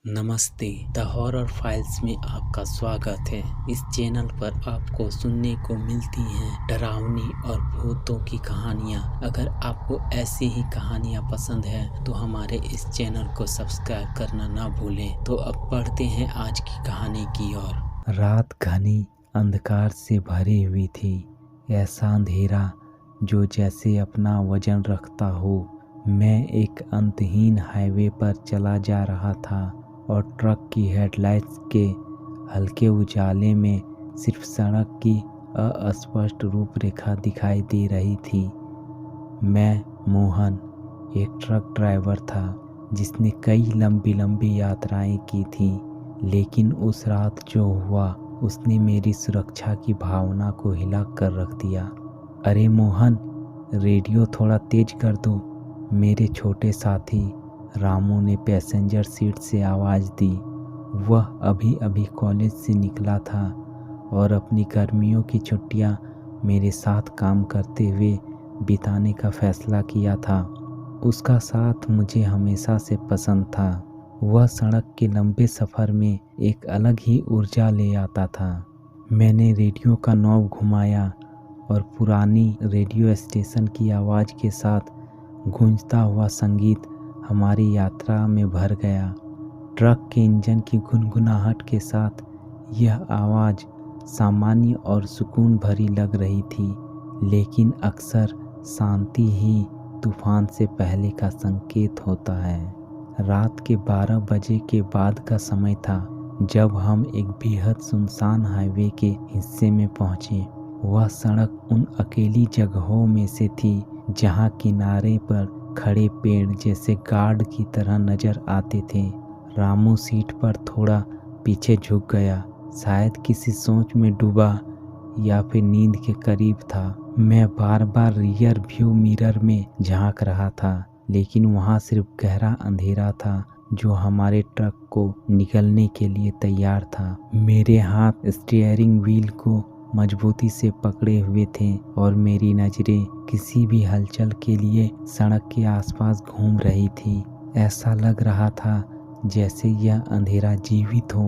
नमस्ते, the horror files में आपका स्वागत है। इस चैनल पर आपको सुनने को मिलती हैं डरावनी और भूतों की कहानियाँ। अगर आपको ऐसी ही कहानियाँ पसंद है तो हमारे इस चैनल को सब्सक्राइब करना ना भूलें। तो अब बढ़ते हैं आज की कहानी की ओर। रात घनी अंधकार से भरी हुई थी। ऐसा अंधेरा जो जैसे अपना वजन रखता हो। मैं एक अंतहीन हाईवे पर चला जा रहा था और ट्रक की हेडलाइट्स के हल्के उजाले में सिर्फ सड़क की अस्पष्ट रूपरेखा दिखाई दे रही थी। मैं मोहन एक ट्रक ड्राइवर था जिसने कई लंबी लंबी यात्राएं की थी, लेकिन उस रात जो हुआ उसने मेरी सुरक्षा की भावना को हिला कर रख दिया। अरे मोहन, रेडियो थोड़ा तेज कर दो, मेरे छोटे साथी रामू ने पैसेंजर सीट से आवाज़ दी। वह अभी अभी कॉलेज से निकला था और अपनी गर्मियों की छुट्टियां मेरे साथ काम करते हुए बिताने का फैसला किया था। उसका साथ मुझे हमेशा से पसंद था। वह सड़क के लंबे सफ़र में एक अलग ही ऊर्जा ले आता था। मैंने रेडियो का नॉब घुमाया और पुरानी रेडियो स्टेशन की आवाज़ के साथ गूंजता हुआ संगीत हमारी यात्रा में भर गया। ट्रक के इंजन की गुनगुनाहट के साथ यह आवाज़ सामान्य और सुकून भरी लग रही थी, लेकिन अक्सर शांति ही तूफान से पहले का संकेत होता है। रात के 12 बजे के बाद का समय था जब हम एक बेहद सुनसान हाईवे के हिस्से में पहुंचे। वह सड़क उन अकेली जगहों में से थी जहां किनारे पर खड़े पेड़ जैसे गार्ड की तरह नजर आते थे। रामू सीट पर थोड़ा पीछे झुक गया, शायद किसी सोच में डूबा या फिर नींद के करीब था। मैं बार बार रियर व्यू मिरर में झांक रहा था, लेकिन वहां सिर्फ गहरा अंधेरा था जो हमारे ट्रक को निकलने के लिए तैयार था। मेरे हाथ स्टीयरिंग व्हील को मजबूती से पकड़े हुए थे और मेरी नज़रें किसी भी हलचल के लिए सड़क के आसपास घूम रही थी। ऐसा लग रहा था जैसे यह अंधेरा जीवित हो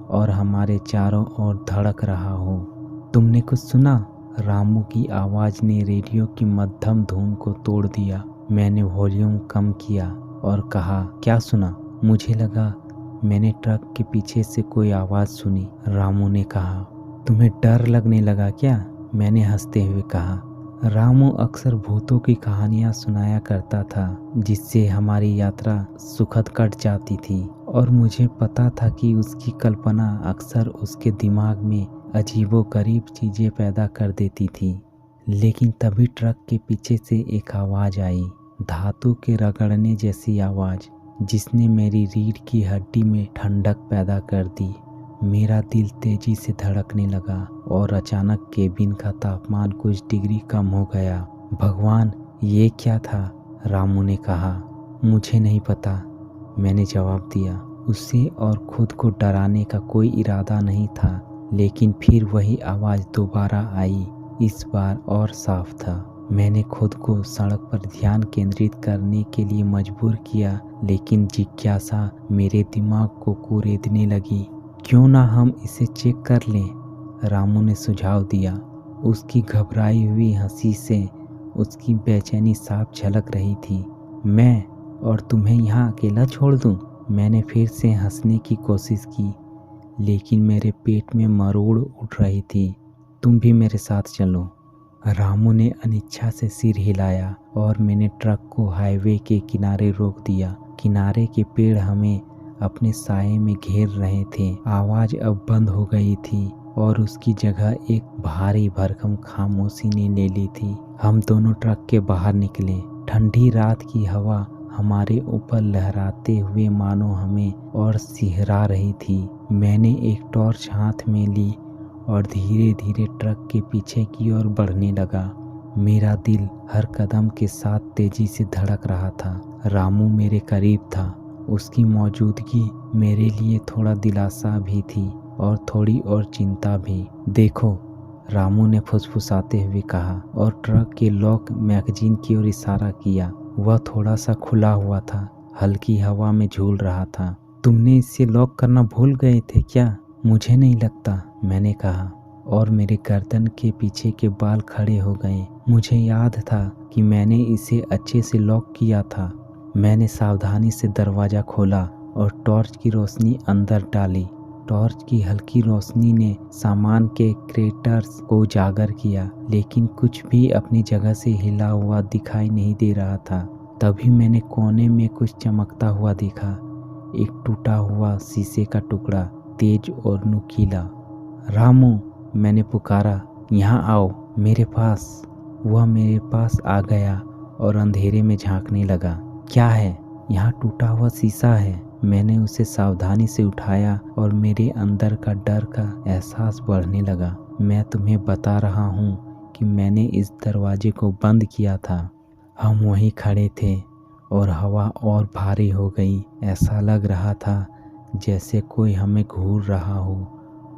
और हमारे चारों ओर धड़क रहा हो। तुमने कुछ सुना? रामू की आवाज़ ने रेडियो की मध्यम धुन को तोड़ दिया। मैंने वॉल्यूम कम किया और कहा, क्या सुना? मुझे लगा मैंने ट्रक के पीछे से कोई आवाज़ सुनी। रामू ने कहा, तुम्हें डर लगने लगा क्या? मैंने हंसते हुए कहा। रामू अक्सर भूतों की कहानियां सुनाया करता था जिससे हमारी यात्रा सुखद कट जाती थी, और मुझे पता था कि उसकी कल्पना अक्सर उसके दिमाग में अजीबोगरीब चीज़ें पैदा कर देती थी। लेकिन तभी ट्रक के पीछे से एक आवाज़ आई, धातु के रगड़ने जैसी आवाज़, जिसने मेरी रीढ़ की हड्डी में ठंडक पैदा कर दी। मेरा दिल तेजी से धड़कने लगा और अचानक केबिन का तापमान कुछ डिग्री कम हो गया। भगवान, ये क्या था? रामू ने कहा। मुझे नहीं पता, मैंने जवाब दिया। उसे और खुद को डराने का कोई इरादा नहीं था, लेकिन फिर वही आवाज़ दोबारा आई, इस बार और साफ था। मैंने खुद को सड़क पर ध्यान केंद्रित करने के लिए मजबूर किया, लेकिन जिज्ञासा मेरे दिमाग को कुरेदने लगी। क्यों ना हम इसे चेक कर लें? रामू ने सुझाव दिया। उसकी घबराई हुई हंसी से उसकी बेचैनी साफ झलक रही थी। मैं और तुम्हें यहाँ अकेला छोड़ दूँ? मैंने फिर से हंसने की कोशिश की, लेकिन मेरे पेट में मरोड़ उठ रही थी। तुम भी मेरे साथ चलो। रामू ने अनिच्छा से सिर हिलाया और मैंने ट्रक को हाईवे के किनारे रोक दिया। किनारे के पेड़ हमें अपने साये में घेर रहे थे। आवाज़ अब बंद हो गई थी और उसकी जगह एक भारी भरकम खामोशी ने ले ली थी। हम दोनों ट्रक के बाहर निकले। ठंडी रात की हवा हमारे ऊपर लहराते हुए मानो हमें और सिहरा रही थी। मैंने एक टॉर्च हाथ में ली और धीरे धीरे ट्रक के पीछे की ओर बढ़ने लगा। मेरा दिल हर कदम के साथ तेजी से धड़क रहा था। रामू मेरे करीब था। उसकी मौजूदगी मेरे लिए थोड़ा दिलासा भी थी और थोड़ी और चिंता भी। देखो, रामू ने फुसफुसाते हुए कहा और ट्रक के लॉक मैगजीन की ओर इशारा किया। वह थोड़ा सा खुला हुआ था, हल्की हवा में झूल रहा था। तुमने इसे लॉक करना भूल गए थे क्या? मुझे नहीं लगता, मैंने कहा, और मेरे गर्दन के पीछे के बाल खड़े हो गए। मुझे याद था कि मैंने इसे अच्छे से लॉक किया था। मैंने सावधानी से दरवाज़ा खोला और टॉर्च की रोशनी अंदर डाली। टॉर्च की हल्की रोशनी ने सामान के क्रेटर्स को उजागर किया, लेकिन कुछ भी अपनी जगह से हिला हुआ दिखाई नहीं दे रहा था। तभी मैंने कोने में कुछ चमकता हुआ देखा, एक टूटा हुआ शीशे का टुकड़ा, तेज और नुकीला। रामू, मैंने पुकारा, यहाँ आओ मेरे पास। वह मेरे पास आ गया और अंधेरे में झांकने लगा। क्या है? यहाँ टूटा हुआ शीशा है। मैंने उसे सावधानी से उठाया और मेरे अंदर का डर का एहसास बढ़ने लगा। मैं तुम्हें बता रहा हूँ कि मैंने इस दरवाजे को बंद किया था। हम वहीं खड़े थे और हवा और भारी हो गई। ऐसा लग रहा था जैसे कोई हमें घूर रहा हो,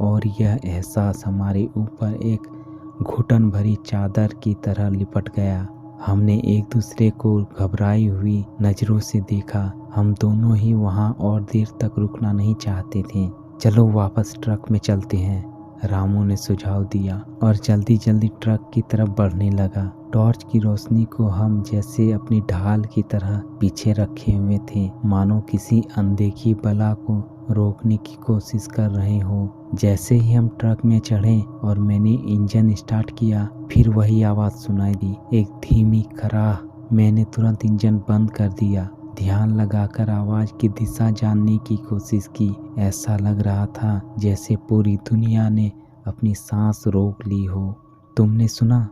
और यह एहसास हमारे ऊपर एक घुटन भरी चादर की तरह लिपट गया। हमने एक दूसरे को घबराई हुई नज़रों से देखा। हम दोनों ही वहाँ और देर तक रुकना नहीं चाहते थे। चलो वापस ट्रक में चलते हैं, रामू ने सुझाव दिया और जल्दी जल्दी ट्रक की तरफ बढ़ने लगा। टॉर्च की रोशनी को हम जैसे अपनी ढाल की तरह पीछे रखे हुए थे, मानो किसी अनदेखी बला को रोकने की कोशिश कर रहे हो। जैसे ही हम ट्रक में चढ़े और मैंने इंजन स्टार्ट किया, फिर वही आवाज़ सुनाई दी, एक धीमी खराह। मैंने तुरंत इंजन बंद कर दिया, ध्यान लगाकर आवाज़ की दिशा जानने की कोशिश की। ऐसा लग रहा था जैसे पूरी दुनिया ने अपनी सांस रोक ली हो। तुमने सुना?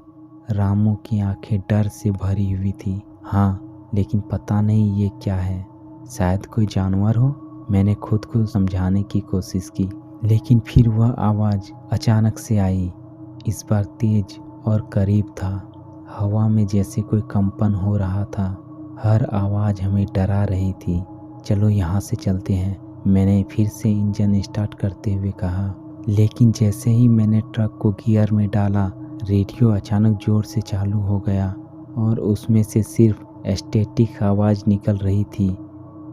रामू की आंखें डर से भरी हुई थी। हाँ, लेकिन पता नहीं ये क्या है। शायद कोई जानवर हो, मैंने खुद को समझाने की कोशिश की। लेकिन फिर वह आवाज़ अचानक से आई। इस बार तेज और करीब था। हवा में जैसे कोई कंपन हो रहा था। हर आवाज़ हमें डरा रही थी। चलो यहाँ से चलते हैं, मैंने फिर से इंजन स्टार्ट करते हुए कहा। लेकिन जैसे ही मैंने ट्रक को गियर में डाला, रेडियो अचानक ज़ोर से चालू हो गया और उसमें से सिर्फ स्टैटिक आवाज़ निकल रही थी।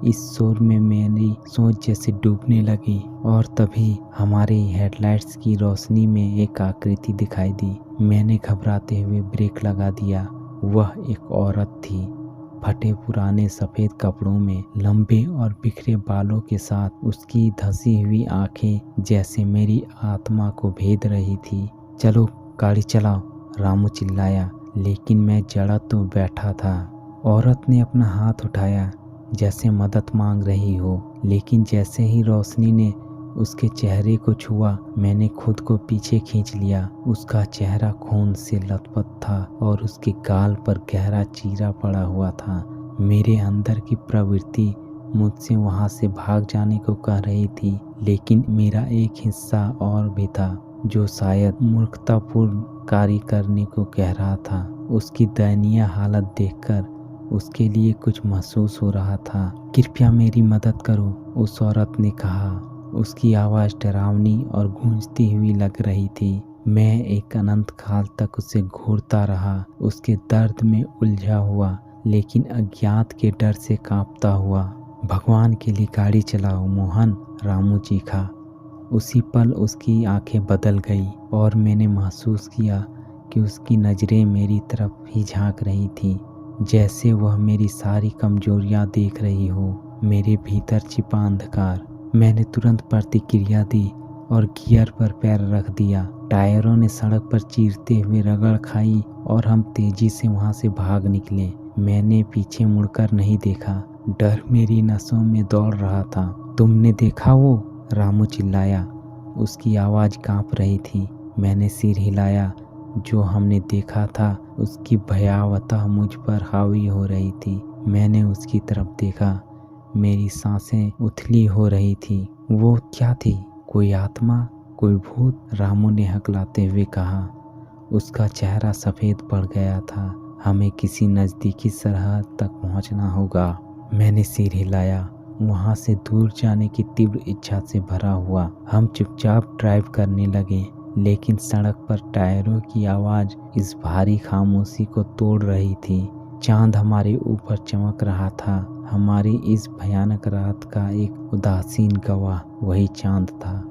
इस शोर में मेरी सोच जैसे डूबने लगी और तभी हमारे हेडलाइट्स की रोशनी में एक आकृति दिखाई दी। मैंने घबराते हुए ब्रेक लगा दिया। वह एक औरत थी, फटे पुराने सफ़ेद कपड़ों में, लंबे और बिखरे बालों के साथ। उसकी धंसी हुई आंखें जैसे मेरी आत्मा को भेद रही थी। चलो गाड़ी चलाओ, रामू चिल्लाया, लेकिन मैं जड़ा तो बैठा था। औरत ने अपना हाथ उठाया जैसे मदद मांग रही हो, लेकिन जैसे ही रोशनी ने उसके चेहरे को छुआ, मैंने खुद को पीछे खींच लिया। उसका चेहरा खून से लथपथ था और उसके गाल पर गहरा चीरा पड़ा हुआ था। मेरे अंदर की प्रवृत्ति मुझसे वहां से भाग जाने को कह रही थी, लेकिन मेरा एक हिस्सा और भी था जो शायद मूर्खतापूर्ण कार्य करने को कह रहा था। उसकी दयनीय हालत देखकर उसके लिए कुछ महसूस हो रहा था। कृपया मेरी मदद करो, उस औरत ने कहा। उसकी आवाज़ डरावनी और गूंजती हुई लग रही थी। मैं एक अनंत काल तक उसे घूरता रहा, उसके दर्द में उलझा हुआ, लेकिन अज्ञात के डर से कांपता हुआ। भगवान के लिए गाड़ी चलाओ मोहन, रामू चीखा। उसी पल उसकी आंखें बदल गई और मैंने महसूस किया कि उसकी नज़रें मेरी तरफ ही झांक रही थी, जैसे वह मेरी सारी कमजोरियां देख रही हो, मेरे भीतर छिपा अंधकार। मैंने तुरंत प्रतिक्रिया दी और गियर पर पैर रख दिया। टायरों ने सड़क पर चीरते हुए रगड़ खाई और हम तेजी से वहां से भाग निकले। मैंने पीछे मुड़कर नहीं देखा, डर मेरी नसों में दौड़ रहा था। तुमने देखा वो? रामू चिल्लाया, उसकी आवाज़ कांप रही थी। मैंने सिर हिलाया। जो हमने देखा था उसकी भयावहता मुझ पर हावी हो रही थी। मैंने उसकी तरफ देखा, मेरी सांसें उथली हो रही थी। वो क्या थी? कोई आत्मा, कोई भूत? रामू ने हकलाते हुए कहा। उसका चेहरा सफ़ेद पड़ गया था। हमें किसी नज़दीकी सरहद तक पहुंचना होगा। मैंने सिर हिलाया, वहां से दूर जाने की तीव्र इच्छा से भरा हुआ। हम चुपचाप ड्राइव करने लगे, लेकिन सड़क पर टायरों की आवाज़ इस भारी खामोशी को तोड़ रही थी। चांद हमारे ऊपर चमक रहा था। हमारी इस भयानक रात का एक उदासीन गवाह वही चांद था।